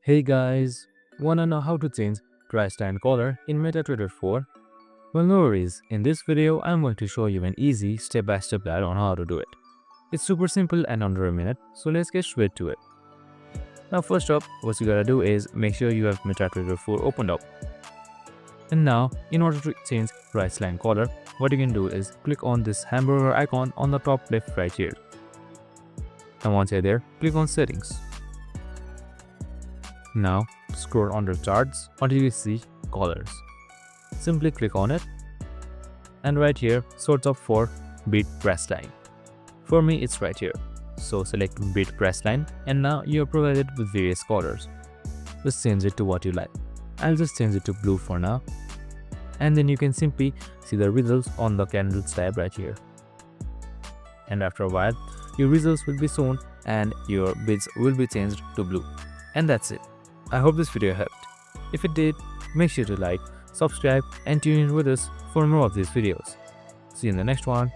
Hey guys, wanna know how to change price line color in MetaTrader 4? Well, no worries. In this video, I'm going to show you an easy step-by-step guide on how to do it. It's super simple and under a minute, so let's get straight to it. Now first up, what you gotta do is make sure you have MetaTrader 4 opened up. And now, in order to change price line color, what you can do is click on this hamburger icon on the top left right here. And once you're there, click on settings. Now, scroll under charts until you see colors. Simply click on it, and right here, sort up for beat press line. For me, it's right here. So select beat press line, and now you're provided with various colors. Just change it to what you like. I'll just change it to blue for now. And then you can simply see the results on the candles tab right here. And after a while, your results will be shown and your bids will be changed to blue. And that's it. I hope this video helped. If it did, make sure to like, subscribe and tune in with us for more of these videos. See you in the next one.